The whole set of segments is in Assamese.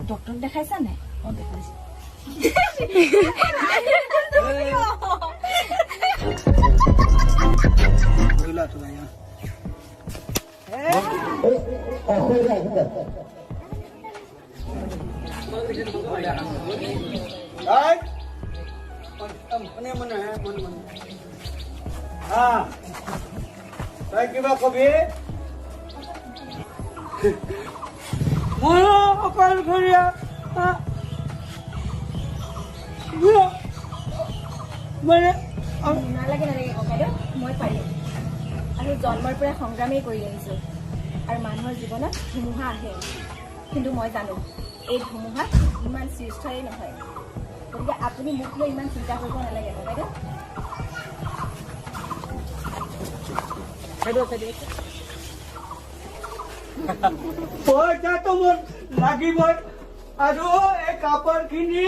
ডক্টৰ দেখাইছা নাই? দেখাইছো। কিবা কবি অকল ঘৰীয়া মানে নালাগে নালাগে ককাইদেউ, মই পাৰিম। আমি জন্মৰ পৰা সংগ্ৰামেই কৰি আহিছোঁ আৰু মানুহৰ জীৱনত ধুমুহা আহে, কিন্তু মই জানো এই ধুমুহা ইমান চিৰস্থায়ী নহয়। গতিকে আপুনি মোক লৈ ইমান চিন্তা কৰিব নালাগে ককাইদেউ। পইচাটো মোৰ লাগিবই আৰু এই কাপোৰখিনি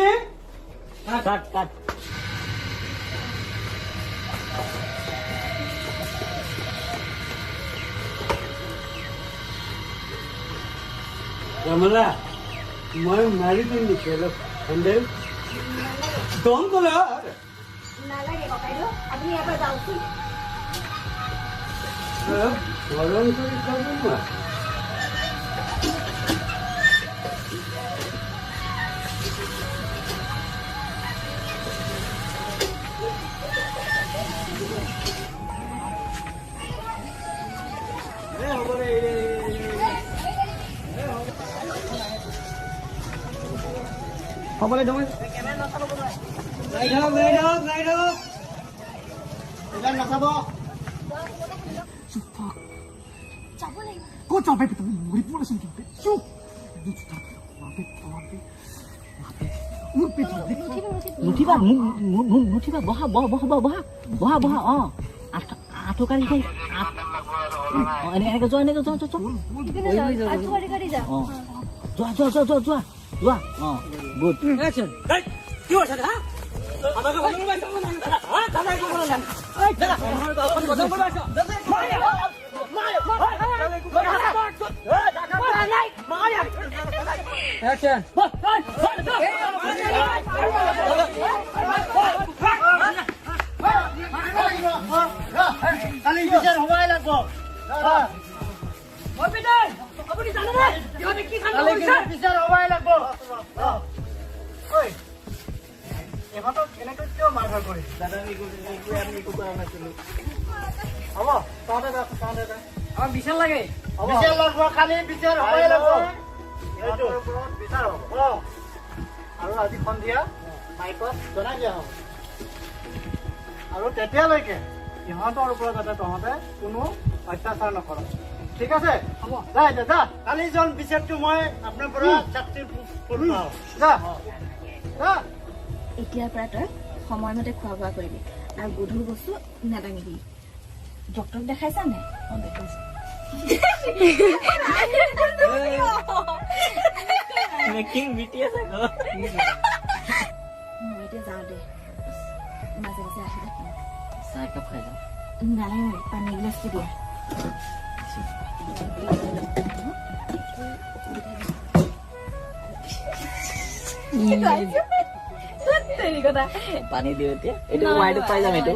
Ramala, मैं married in the shell and then don't go out. নালাগে ককাইদেউ, আপুনি ইয়াৰ পৰা যাওকচোন। গৰম কৰি খাব না। Hopefully, don't. Right up. Ilan nasabo? Fuck. Go jump back to me. Report us into it. Shoot. নুঠিবা বহা আঠো কাঢ়ি খাই এনেকে যোৱা যোৱা গুড একচন কি হৈছে হা আমাকে বন্ধ কৰিবা হা দাদা কি বললা এই দাদা বন্ধ কৰিবা Action! Kali bicara hawai lagu. Hospital! Apa di sana deh? Dia bikin sana bisa. Bicara hawai lagu. Oi. Emang tu kena tu cuma marah kau. Dadah ni aku kurang nak culu. Apa? Sana dah. Apa bisa lagi? Bicara lagu kali bicara hawai lagu. Itu bicara. Oh. Aru adi kondia. Maikot donai dia. আৰু তেতিয়ালৈকে ইহঁতৰ ওপৰত যাতে তহঁতে কোনো অত্যাচাৰ নকৰ। ঠিক আছে? হ'ব। যা কালিজন বিচাৰটো মই আপোনাৰ পৰা চাকৰি পাওঁ। যা। এতিয়াৰ পৰা তই সময়মতে খোৱা বোৱা কৰিবি আৰু গধুৰ বস্তু নাদাঙিবি। ডক্টৰক দেখাইছা নাই? দেখাইছো। মেকিং বিটিএছ আকৌ। মই এতিয়া যাওঁ দে। মাজে মাজে আহি থাকিম। চাহ একাপ খাই যাওঁ। নালাগে, পানী এগিলাচটো দিয়া। পানী দিওঁ এতিয়া এইটো মাইটো পাই যাম এইটো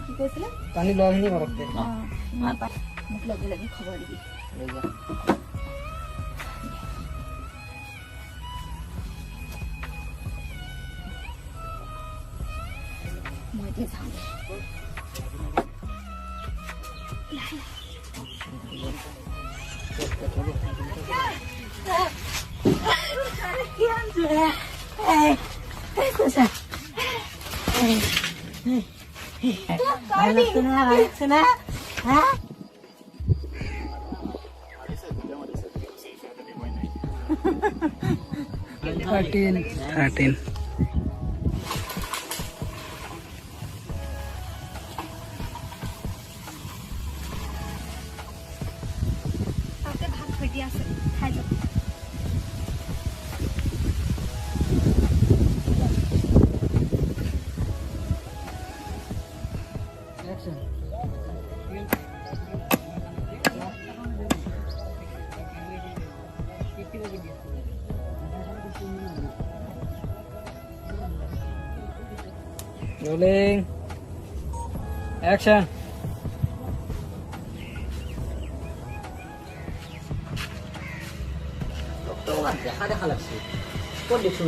কি কৈছিলে? পানী লৈ আহিলে ঘৰতে মোক লগে লগে খবৰ দিবি। মই এতিয়া যাওঁ দে। Thirteen. তাতে ভাত থৈ দিয়া আছে, খাই যাম। Rolling. Action. দেখা লাগছে ক'ত দেখিছো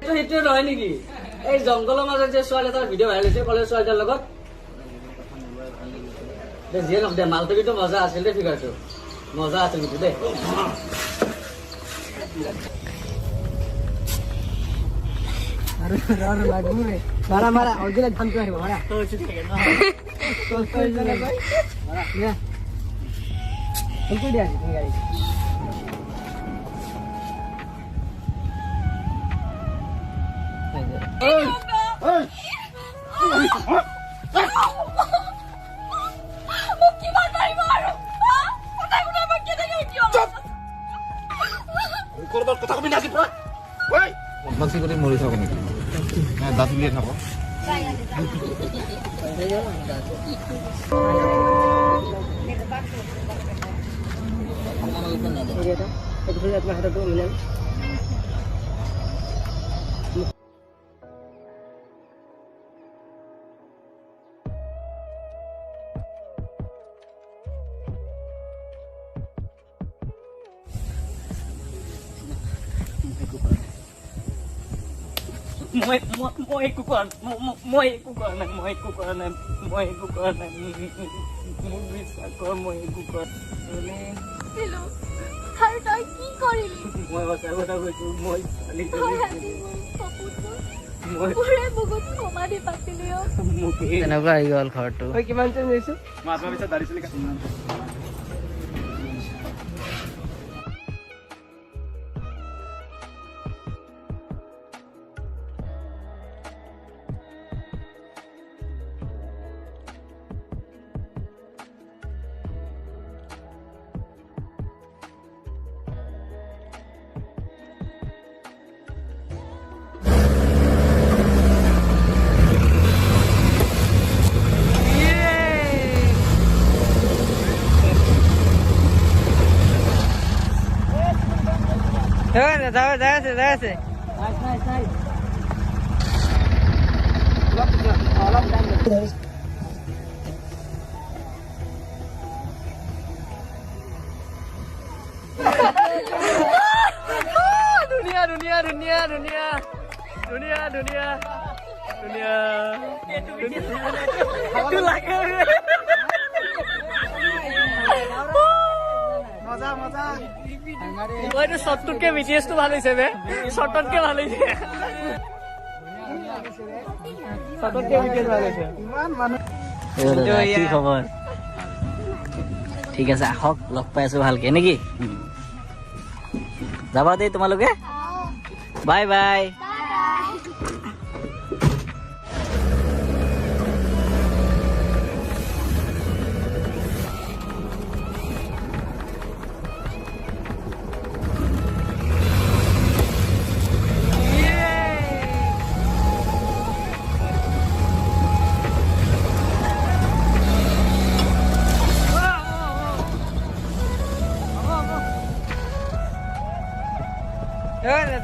সেইটো নহয় নেকি এই জংঘলৰ মাজত যে ছোৱালী এটাৰ ভিডিঅ' ভাইৰেল হৈছে কলেজ ছোৱালীটাৰ লগত যিয়ে নক দে মালটো কিন্তু মজা আছিল দেই ফিগাৰটো মজা আছিল কিন্তু দেই মাৰা মাৰা অৰিজিনেল ধানটো আহিব মাৰা Tunggu dia di tinggal ini. Korban kota kami nasi pula. Woi. Masih kau mau risau kami. Dah tu lihat apa? Moi kukuan. Bisa kau moi kukuan. Hello. Har toi ki korili? Moi basa কৈছো মই খালি পুৰে বহুত কমাদি পাতিলি অ তেনেকুৱা আহি গ'ল ঘৰটো ঐ কিমান চেঞ্জ হৈছে মাজৰ পিছত দাড়ি চলি Nice. Itu shortcut ke BTS tu ভালো হিসেবে shortcut ke ভালো হিসেবে shortcut ke BTS ভালো হিসেবে ইমান মানুহ কি খবৰ ঠিক আছে আহক লগ পাই আছো ভালকে নেকি যাবা দেই তোমালোকে bye bye Dale.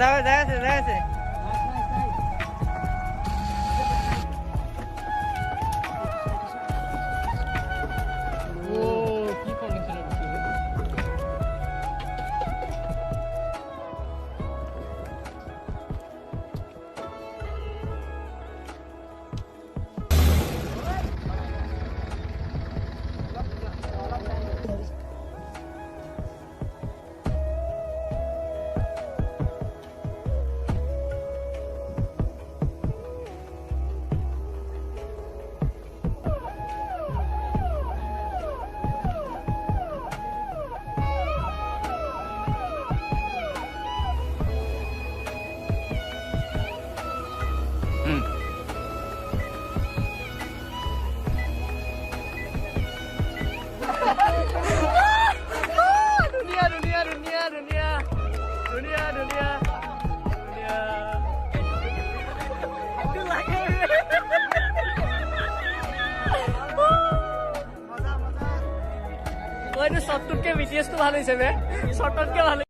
Shortcut ke BTS tu ভালো হিসেবে shortcut ke ভালো